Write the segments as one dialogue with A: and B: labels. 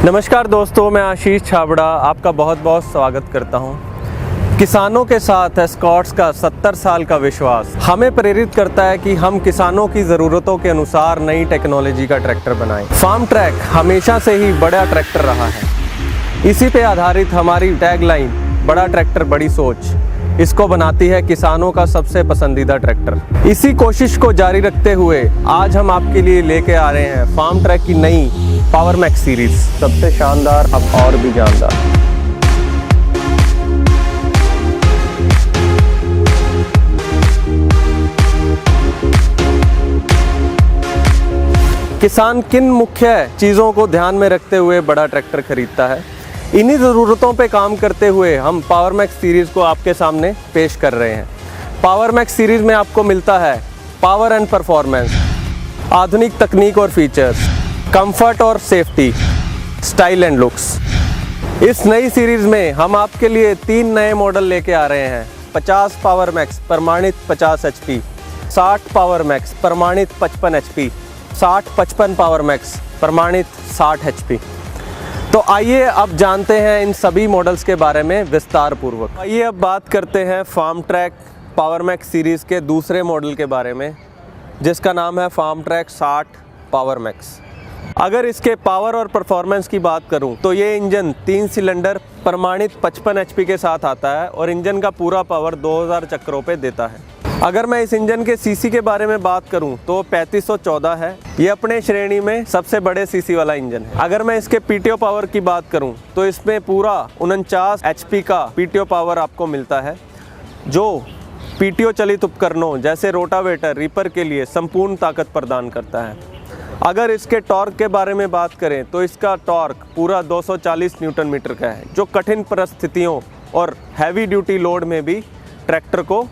A: नमस्कार दोस्तों, मैं आशीष छाबड़ा आपका बहुत बहुत स्वागत करता हूं। किसानों के साथ एस्कॉर्ट्स का 70 साल का विश्वास हमें प्रेरित करता है कि हम किसानों की ज़रूरतों के अनुसार नई टेक्नोलॉजी का ट्रैक्टर बनाएं। फार्म ट्रैक हमेशा से ही बड़ा ट्रैक्टर रहा है। इसी पे आधारित हमारी टैगलाइन बड़ा ट्रैक्टर बड़ी सोच इसको बनाती है किसानों का सबसे पसंदीदा ट्रैक्टर। इसी कोशिश को जारी रखते हुए आज हम आपके लिए लेके आ रहे हैं फार्म ट्रैक की नई पावर मैक्स सीरीज, सबसे शानदार अब और भी जानदार। किसान किन मुख्य चीज़ों को ध्यान में रखते हुए बड़ा ट्रैक्टर खरीदता है, इन्हीं ज़रूरतों पे काम करते हुए हम पावर मैक्स सीरीज़ को आपके सामने पेश कर रहे हैं। पावर मैक्स सीरीज़ में आपको मिलता है पावर एंड परफॉर्मेंस, आधुनिक तकनीक और फीचर्स, कंफर्ट और सेफ्टी, स्टाइल एंड लुक्स। इस नई सीरीज़ में हम आपके लिए 3 नए मॉडल लेके आ रहे हैं। 50 पावर मैक्स प्रमाणित 50 HP, 60 पावर मैक्स प्रमाणित 55 HP, 60-55 पावर मैक्स प्रमाणित 60 HP। तो आइए अब जानते हैं इन सभी मॉडल्स के बारे में विस्तार पूर्वक। आइए अब बात करते हैं Farmtrac power max series के दूसरे मॉडल के बारे में, जिसका नाम है फार्म ट्रैक 60 पावर मैक्स। अगर इसके पावर और परफॉर्मेंस की बात करूं तो ये इंजन 3 सिलेंडर प्रमाणित 55 HP के साथ आता है और इंजन का पूरा पावर 2000 चक्रों पे देता है। अगर मैं इस इंजन के सीसी के बारे में बात करूं तो 3514 है। ये अपने श्रेणी में सबसे बड़े सीसी वाला इंजन है। अगर मैं इसके पीटीओ पावर की बात करूं तो इसमें पूरा 49 HP का पीटीओ पावर आपको मिलता है, जो पीटीओ चलित उपकरणों जैसे रोटावेटर, रीपर के लिए संपूर्ण ताकत प्रदान करता है। अगर इसके टॉर्क के बारे में बात करें तो इसका टॉर्क पूरा 240 न्यूटन मीटर का है, जो कठिन परिस्थितियों और हैवी ड्यूटी लोड में भी ट्रैक्टर को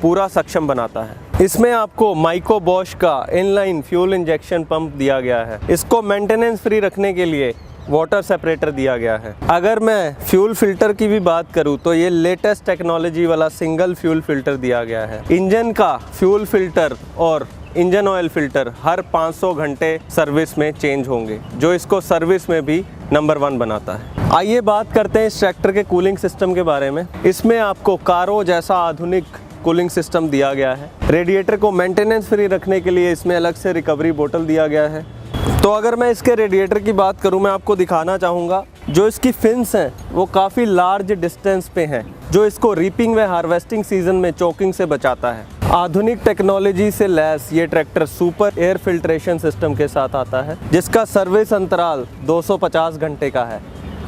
A: पूरा सक्षम बनाता है। इसमें आपको माइको बॉश का इनलाइन फ्यूल इंजेक्शन पंप दिया गया है। इसको मेंटेनेंस फ्री रखने के लिए वाटर सेपरेटर दिया गया है। अगर मैं फ्यूल फिल्टर की भी बात करूं तो ये लेटेस्ट टेक्नोलॉजी वाला सिंगल फ्यूल फिल्टर दिया गया है। इंजन का फ्यूल फिल्टर और इंजन ऑयल फिल्टर हर 500 घंटे सर्विस में चेंज होंगे, जो इसको सर्विस में भी नंबर 1 बनाता है। आइए बात करते हैं इस ट्रैक्टर के कूलिंग सिस्टम के बारे में। इसमें आपको कारो जैसा आधुनिक कूलिंग सिस्टम दिया गया है। रेडिएटर को मेंटेनेंस फ्री रखने के लिए इसमें अलग से रिकवरी बोतल दिया गया है। तो अगर मैं इसके रेडिएटर की बात करूं, मैं आपको दिखाना चाहूँगा जो इसकी फिन्स हैं वो काफ़ी लार्ज डिस्टेंस पे हैं, जो इसको रीपिंग व हार्वेस्टिंग सीजन में चोकिंग से बचाता है। आधुनिक टेक्नोलॉजी से लैस ये tractor super air filtration system के साथ आता है, जिसका सर्विस अंतराल 250 घंटे का है।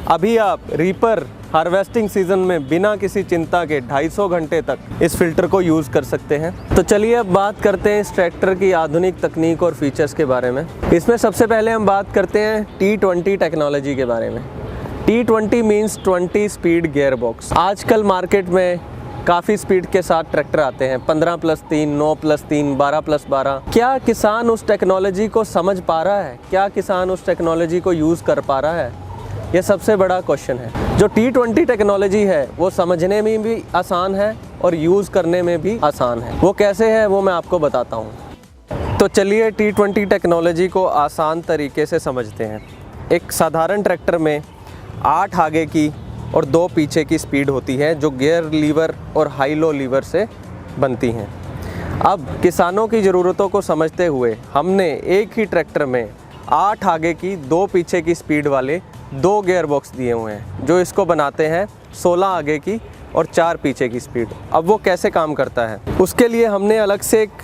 A: अभी आप रीपर हार्वेस्टिंग सीजन में बिना किसी चिंता के 250 घंटे तक इस फिल्टर को यूज़ कर सकते हैं। तो चलिए अब बात करते हैं इस ट्रैक्टर की आधुनिक तकनीक और फीचर्स के बारे में। इसमें सबसे पहले हम बात करते हैं T20 टेक्नोलॉजी के बारे में। T20 means 20 speed gear box. आजकल मार्केट में काफ़ी स्पीड के साथ ट्रैक्टर आते हैं, 15+3, 9+3, 12+12। क्या किसान उस टेक्नोलॉजी को समझ पा रहा है? क्या किसान उस टेक्नोलॉजी को यूज़ कर पा रहा है? ये सबसे बड़ा क्वेश्चन है। जो T20 टेक्नोलॉजी है वो समझने में भी आसान है और यूज़ करने में भी आसान है। वो कैसे है वो मैं आपको बताता हूँ। तो चलिए T20 टेक्नोलॉजी को आसान तरीके से समझते हैं। एक साधारण ट्रैक्टर में 8 आगे की और 2 पीछे की स्पीड होती है, जो गियर लीवर और हाई लो लीवर से बनती हैं। अब किसानों की ज़रूरतों को समझते हुए हमने एक ही ट्रैक्टर में 8 आगे की 2 पीछे की स्पीड वाले 2 गियर बॉक्स दिए हुए हैं, जो इसको बनाते हैं 16 आगे की और 4 पीछे की स्पीड। अब वो कैसे काम करता है, उसके लिए हमने अलग से एक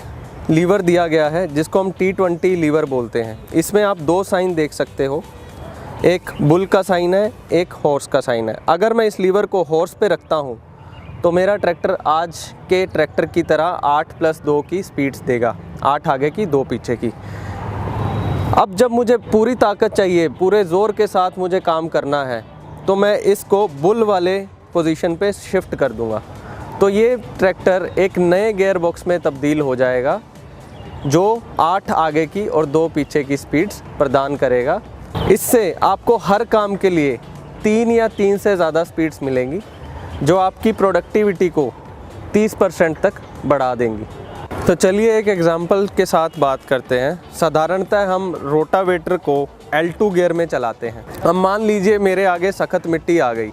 A: लीवर दिया गया है, जिसको हम T20 लीवर बोलते हैं। इसमें आप 2 साइन देख सकते हो, एक बुल का साइन है, एक हॉर्स का साइन है। अगर मैं इस लीवर को हॉर्स पे रखता हूँ तो मेरा ट्रैक्टर आज के ट्रैक्टर की तरह 8+2 की स्पीड्स देगा, 8 आगे की 2 पीछे की। अब जब मुझे पूरी ताकत चाहिए, पूरे ज़ोर के साथ मुझे काम करना है, तो मैं इसको बुल वाले पोजीशन पे शिफ्ट कर दूंगा। तो ये ट्रैक्टर एक नए गियर बॉक्स में तब्दील हो जाएगा, जो 8 आगे की और 2 पीछे की स्पीड्स प्रदान करेगा। इससे आपको हर काम के लिए 3 या 3 से ज़्यादा स्पीड्स मिलेंगी, जो आपकी प्रोडक्टिविटी को 30% तक बढ़ा देंगी। तो चलिए एक एग्जांपल के साथ बात करते हैं। साधारणतः हम रोटावेटर को L2 गियर में चलाते हैं। अब मान लीजिए मेरे आगे सख्त मिट्टी आ गई,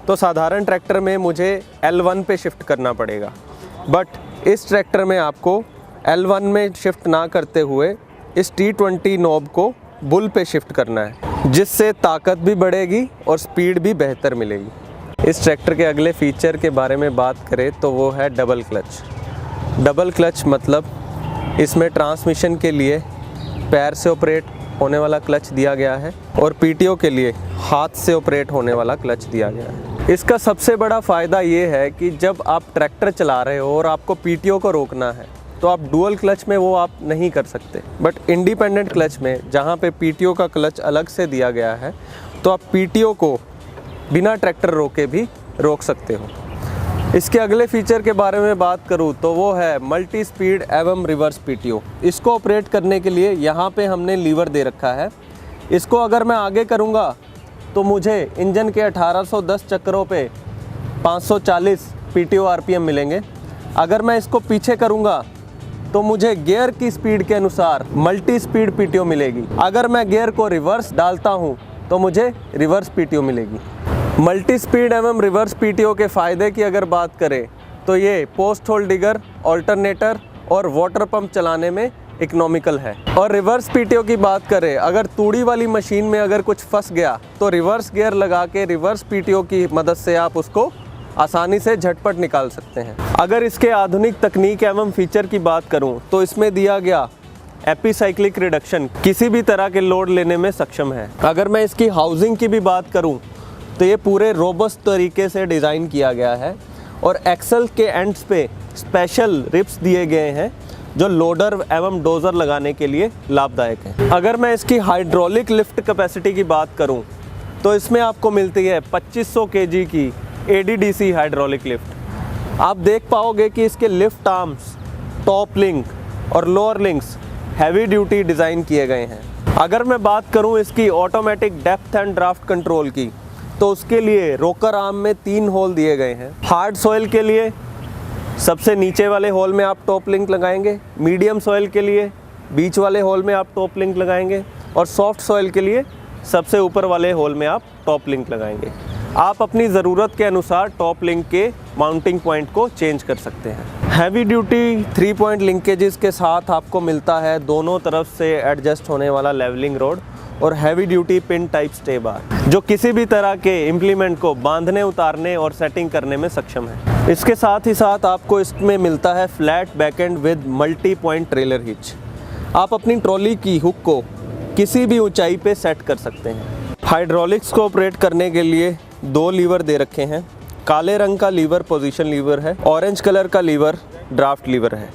A: तो साधारण ट्रैक्टर में मुझे L1 पे शिफ्ट करना पड़ेगा, बट इस ट्रैक्टर में आपको L1 में शिफ्ट ना करते हुए इस T20 नॉब को बुल पे शिफ्ट करना है, जिससे ताकत भी बढ़ेगी और स्पीड भी बेहतर मिलेगी। इस ट्रैक्टर के अगले फीचर के बारे में बात करें तो वो है डबल क्लच। डबल क्लच मतलब इसमें ट्रांसमिशन के लिए पैर से ऑपरेट होने वाला क्लच दिया गया है और पीटीओ के लिए हाथ से ऑपरेट होने वाला क्लच दिया गया है। इसका सबसे बड़ा फ़ायदा ये है कि जब आप ट्रैक्टर चला रहे हो और आपको पीटीओ को रोकना है तो आप डुअल क्लच में वो आप नहीं कर सकते, बट इंडिपेंडेंट क्लच में जहाँ पे पीटीओ का क्लच अलग से दिया गया है तो आप पीटीओ को बिना ट्रैक्टर रोके भी रोक सकते हो। इसके अगले फीचर के बारे में बात करूँ तो वो है मल्टी स्पीड एवं रिवर्स पीटीओ। इसको ऑपरेट करने के लिए यहाँ पे हमने लीवर दे रखा है। इसको अगर मैं आगे करूँगा तो मुझे इंजन के 1810 चक्करों पे 540 पीटीओ आरपीएम मिलेंगे। अगर मैं इसको पीछे करूँगा तो मुझे गियर की स्पीड के अनुसार मल्टी स्पीड पीटीओ मिलेगी। अगर मैं गियर को रिवर्स डालता हूँ तो मुझे रिवर्स पीटीओ मिलेगी। मल्टी स्पीड एवं रिवर्स पीटीओ के फ़ायदे की अगर बात करें तो ये पोस्ट होल डिगर, ऑल्टरनेटर और वाटर पंप चलाने में इकोनॉमिकल है। और रिवर्स पीटीओ की बात करें, अगर तूड़ी वाली मशीन में अगर कुछ फंस गया तो रिवर्स गियर लगा के रिवर्स पीटीओ की मदद से आप उसको आसानी से झटपट निकाल सकते हैं। अगर इसके आधुनिक तकनीक एवं फीचर की बात करूं तो इसमें दिया गया एपिसाइक्लिक रिडक्शन किसी भी तरह के लोड लेने में सक्षम है। अगर मैं इसकी हाउसिंग की भी बात करूं तो ये पूरे रोबस्ट तरीके से डिज़ाइन किया गया है और एक्सल के एंड्स पे स्पेशल रिप्स दिए गए हैं जो लोडर एवं डोज़र लगाने के लिए लाभदायक है। अगर मैं इसकी हाइड्रोलिक लिफ्ट कैपेसिटी की बात करूं तो इसमें आपको मिलती है 2500 kg की ADDC हाइड्रोलिक लिफ्ट। आप देख पाओगे कि इसके लिफ्ट आर्म्स, टॉप लिंक और lower links heavy duty design किए गए हैं। अगर मैं बात करूं इसकी automatic depth and draft control की तो उसके लिए रोकर आर्म में 3 होल दिए गए हैं। हार्ड सॉइल के लिए सबसे नीचे वाले होल में आप टॉप लिंक लगाएंगे, मीडियम सॉइल के लिए बीच वाले होल में आप टॉप लिंक लगाएंगे और सॉफ्ट सॉइल के लिए सबसे ऊपर वाले होल में आप टॉप लिंक लगाएंगे। आप अपनी ज़रूरत के अनुसार टॉप लिंक के माउंटिंग पॉइंट को चेंज कर सकते हैं। हैवी ड्यूटी 3 पॉइंट लिंकेजेस के साथ आपको मिलता है दोनों तरफ से एडजस्ट होने वाला लेवलिंग रोड और heavy duty pin type stay bar, जो किसी भी तरह के इम्प्लीमेंट को बांधने, उतारने और सेटिंग करने में सक्षम है। इसके साथ ही साथ आपको इसमें मिलता है flat backend with multi point trailer hitch. आप अपनी ट्रॉली की हुक को किसी भी ऊंचाई पे सेट कर सकते हैं। हाइड्रोलिक्स को ऑपरेट करने के लिए 2 लीवर दे रखे हैं। काले रंग का लीवर पोजीशन लीवर है, ऑरेंज कलर का लीवर ड्राफ्ट लीवर है।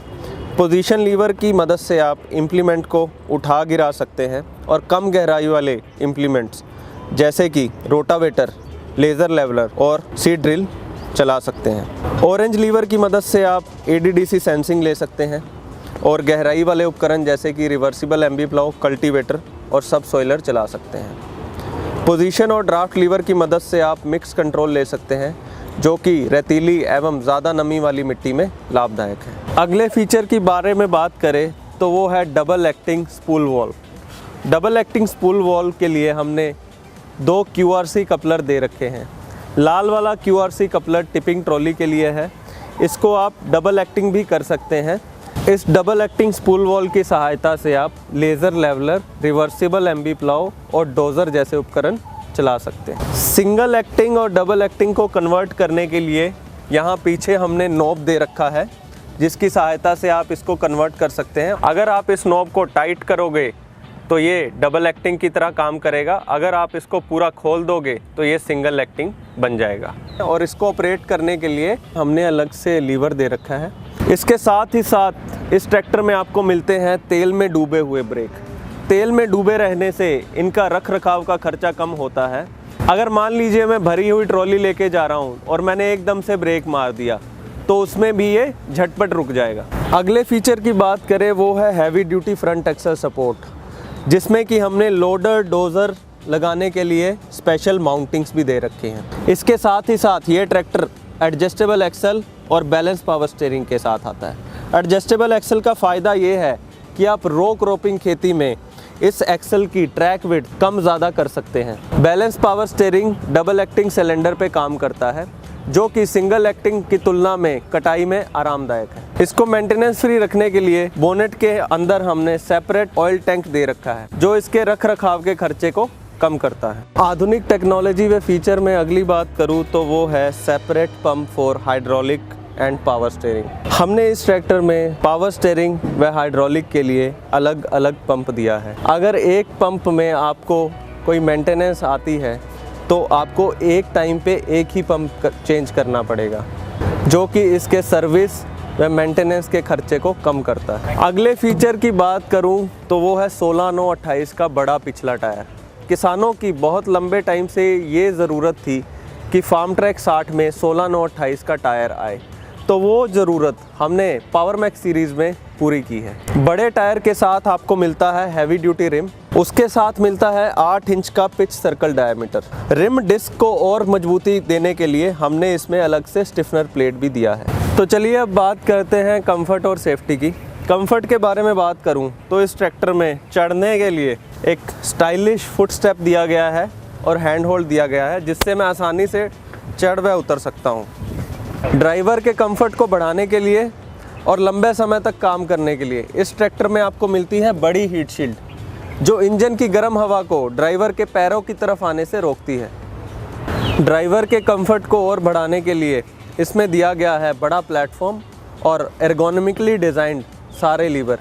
A: पोजीशन लीवर की मदद से आप इम्प्लीमेंट को उठा गिरा सकते हैं और कम गहराई वाले इम्प्लीमेंट्स जैसे कि रोटावेटर, लेज़र लेवलर और सीड ड्रिल चला सकते हैं। ऑरेंज लीवर की मदद से आप ADDC सेंसिंग ले सकते हैं और गहराई वाले उपकरण जैसे कि रिवर्सिबल एम्बी प्लाउ, कल्टीवेटर और सब सॉइलर चला सकते हैं। पोजीशन और ड्राफ्ट लीवर की मदद से आप मिक्स कंट्रोल ले सकते हैं जो कि रेतीली एवं ज़्यादा नमी वाली मिट्टी में लाभदायक है। अगले फीचर की बारे में बात करें तो वो है double acting spool valve. Double acting spool valve के लिए हमने 2 QRC कपलर दे रखे हैं। लाल वाला QRC कपलर टिपिंग ट्रॉली के लिए है। इसको आप डबल एक्टिंग भी कर सकते हैं। इस डबल एक्टिंग स्पूल वॉल्व की सहायता से आप laser leveller, reversible Aamby plough और डोज़र जैसे उपकरण चला सकते हैं। सिंगल एक्टिंग और डबल एक्टिंग को कन्वर्ट करने के लिए यहाँ पीछे हमने नॉब दे रखा है जिसकी सहायता से आप इसको कन्वर्ट कर सकते हैं। अगर आप इस नॉब को टाइट करोगे तो ये डबल एक्टिंग की तरह काम करेगा। अगर आप इसको पूरा खोल दोगे तो ये सिंगल एक्टिंग बन जाएगा। और इसको ऑपरेट करने के लिए हमने अलग से लीवर दे रखा है। इसके साथ ही साथ इस ट्रैक्टर में आपको मिलते हैं तेल में डूबे हुए ब्रेक। तेल में डूबे रहने से इनका रख रखाव का खर्चा कम होता है। अगर मान लीजिए मैं भरी हुई ट्रॉली लेके जा रहा हूँ और मैंने एकदम से ब्रेक मार दिया तो उसमें भी ये झटपट रुक जाएगा। अगले फीचर की बात करें वो है heavy duty front axle support, जिसमें कि हमने लोडर डोज़र लगाने के लिए स्पेशल माउंटिंग्स भी दे रखे हैं। इसके साथ ही साथ ये ट्रैक्टर एडजस्टेबल एक्सल और बैलेंस पावर स्टीयरिंग के साथ आता है। एडजस्टेबल एक्सल का फ़ायदा ये है कि आप रो क्रॉपिंग खेती में इस एक्सल की ट्रैक विड्थ कम ज़्यादा कर सकते हैं। Balance power steering double acting cylinder पे काम करता है, जो कि सिंगल एक्टिंग की तुलना में कटाई में आरामदायक है। इसको मेंटेनेंस फ्री रखने के लिए बोनेट के अंदर हमने सेपरेट ऑयल टैंक दे रखा है, जो इसके रख रखाव के खर्चे को कम करता है। आधुनिक टेक्नोलॉजी व फीचर में अगली बात करूँ तो वो है separate pump for hydraulic and power steering. हमने इस ट्रैक्टर में पावर स्टीयरिंग व हाइड्रोलिक के लिए अलग अलग पंप दिया है। अगर एक पंप में आपको कोई मेंटेनेंस आती है तो आपको एक टाइम पे एक ही पंप चेंज करना पड़ेगा, जो कि इसके सर्विस व मेंटेनेंस के खर्चे को कम करता है। अगले फीचर की बात करूं तो वो है 16/9/28 का बड़ा पिछला टायर। किसानों की बहुत लंबे टाइम से ये ज़रूरत थी कि फार्म ट्रैक 60 में 16/9/28 का टायर आए, तो वो ज़रूरत हमने पावर मैक्स सीरीज़ में पूरी की है। बड़े टायर के साथ आपको मिलता है हैवी ड्यूटी रिम, उसके साथ मिलता है 8 इंच का pitch circle diameter. Rim disc को और मजबूती देने के लिए हमने इसमें अलग से स्टिफनर प्लेट भी दिया है। तो चलिए अब बात करते हैं कंफर्ट और सेफ्टी की। कंफर्ट के बारे में बात करूं तो इस ट्रैक्टर में चढ़ने के लिए एक स्टाइलिश फुट स्टेप दिया गया है और हैंड होल्ड दिया गया है, जिससे मैं आसानी से चढ़ व उतर सकता हूं। ड्राइवर के कंफर्ट को बढ़ाने के लिए और लंबे समय तक काम करने के लिए इस ट्रैक्टर में आपको मिलती है बड़ी हीट शील्ड, जो इंजन की गर्म हवा को ड्राइवर के पैरों की तरफ आने से रोकती है। ड्राइवर के कंफर्ट को और बढ़ाने के लिए इसमें दिया गया है बड़ा प्लेटफॉर्म और एर्गोनॉमिकली डिज़ाइंड सारे लीवर।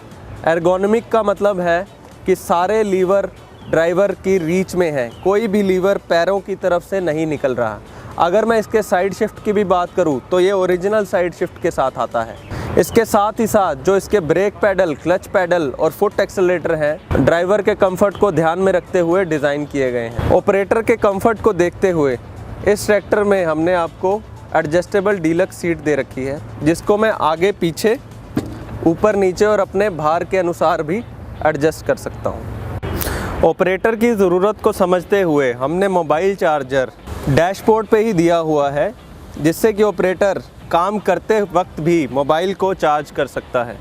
A: एर्गोनॉमिक का मतलब है कि सारे लीवर ड्राइवर की रीच में है, कोई भी लीवर पैरों की तरफ से नहीं निकल रहा। अगर मैं इसके साइड शिफ्ट की भी बात करूं तो ये ओरिजिनल साइड शिफ्ट के साथ आता है। इसके साथ ही साथ जो इसके ब्रेक पैडल, क्लच पैडल और फुट एक्सेलरेटर हैं, ड्राइवर के कंफर्ट को ध्यान में रखते हुए डिज़ाइन किए गए हैं। ऑपरेटर के कंफर्ट को देखते हुए इस ट्रैक्टर में हमने आपको एडजस्टेबल डीलक्स सीट दे रखी है, जिसको मैं आगे पीछे, ऊपर नीचे और अपने भार के अनुसार भी एडजस्ट कर सकता हूँ। ऑपरेटर की ज़रूरत को समझते हुए हमने मोबाइल चार्जर डैशबोर्ड पे ही दिया हुआ है, जिससे कि ऑपरेटर काम करते वक्त भी मोबाइल को चार्ज कर सकता है।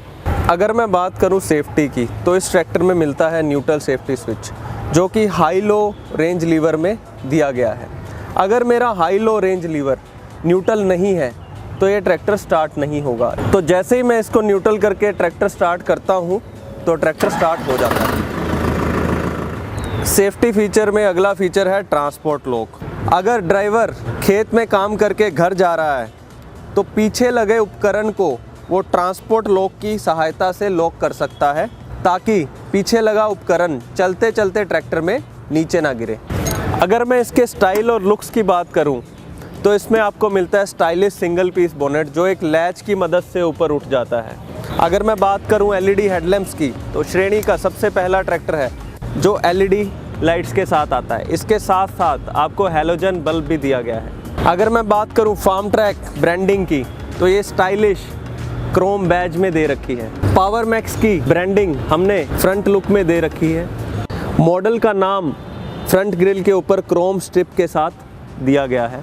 A: अगर मैं बात करूं सेफ्टी की तो इस ट्रैक्टर में मिलता है न्यूट्रल सेफ्टी स्विच, जो कि हाई लो रेंज लीवर में दिया गया है। अगर मेरा high low range lever neutral नहीं है तो ये ट्रैक्टर स्टार्ट नहीं होगा। तो जैसे ही मैं इसको न्यूट्रल करके ट्रैक्टर स्टार्ट करता हूँ तो ट्रैक्टर स्टार्ट हो जाता है। सेफ्टी फीचर में अगला फीचर है ट्रांसपोर्ट लॉक। अगर ड्राइवर खेत में काम करके घर जा रहा है तो पीछे लगे उपकरण को वो ट्रांसपोर्ट लॉक की सहायता से लॉक कर सकता है, ताकि पीछे लगा उपकरण चलते चलते ट्रैक्टर में नीचे ना गिरे। अगर मैं इसके स्टाइल और लुक्स की बात करूं तो इसमें आपको मिलता है स्टाइलिश सिंगल पीस बोनेट, जो एक लैच की मदद से ऊपर उठ जाता है। अगर मैं बात करूं एलईडी हेडलैम्प्स की तो श्रेणी का सबसे पहला ट्रैक्टर है जो एलईडी लाइट्स के साथ आता है। इसके साथ साथ आपको हैलोजन बल्ब भी दिया गया है। अगर मैं बात करूं फार्म ट्रैक ब्रांडिंग की तो ये स्टाइलिश क्रोम बैज में दे रखी है। पावर मैक्स की ब्रांडिंग हमने फ्रंट लुक में दे रखी है। मॉडल का नाम फ्रंट ग्रिल के ऊपर क्रोम स्ट्रिप के साथ दिया गया है,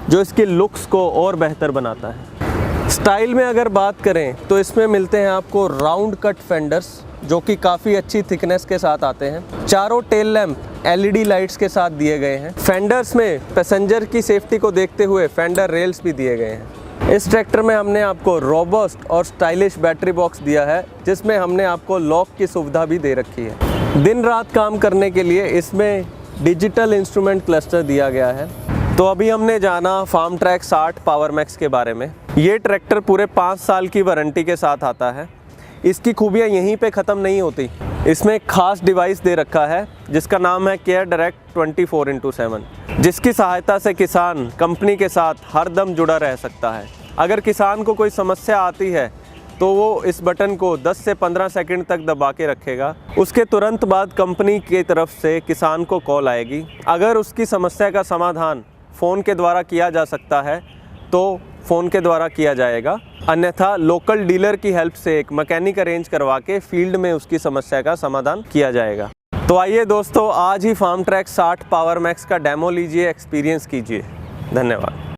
A: जो इसकी लुक्स को और बेहतर बनाता है। स्टाइल में अगर बात करें तो इसमें मिलते हैं आपको राउंड कट फेंडर्स, जो कि काफ़ी अच्छी थिकनेस के साथ आते हैं। चारों टेल लैंप एलईडी लाइट्स के साथ दिए गए हैं। फेंडर्स में पैसेंजर की सेफ्टी को देखते हुए फेंडर रेल्स भी दिए गए हैं। इस ट्रैक्टर में हमने आपको रोबस्ट और स्टाइलिश बैटरी बॉक्स दिया है, जिसमें हमने आपको लॉक की सुविधा भी दे रखी है। दिन रात काम करने के लिए इसमें डिजिटल इंस्ट्रूमेंट क्लस्टर दिया गया है। तो अभी हमने जाना फार्म ट्रैक 60 पावर मैक्स के बारे में। ये ट्रैक्टर पूरे 5 साल की वारंटी के साथ आता है। इसकी खूबियाँ यहीं पे ख़त्म नहीं होती। इसमें एक खास डिवाइस दे रखा है जिसका नाम है केयर डायरेक्ट 24/7, जिसकी सहायता से किसान कंपनी के साथ हर दम जुड़ा रह सकता है। अगर किसान को कोई समस्या आती है तो वो इस बटन को 10 से 15 सेकंड तक दबा के रखेगा। उसके तुरंत बाद कंपनी की तरफ से किसान को कॉल आएगी। अगर उसकी समस्या का समाधान फ़ोन के द्वारा किया जा सकता है तो फ़ोन के द्वारा किया जाएगा, अन्यथा लोकल डीलर की हेल्प से एक मैकेनिक अरेंज करवा के फील्ड में उसकी समस्या का समाधान किया जाएगा। तो आइए दोस्तों, आज ही फार्म ट्रैक 60 पावर मैक्स का डेमो लीजिए, एक्सपीरियंस कीजिए। धन्यवाद।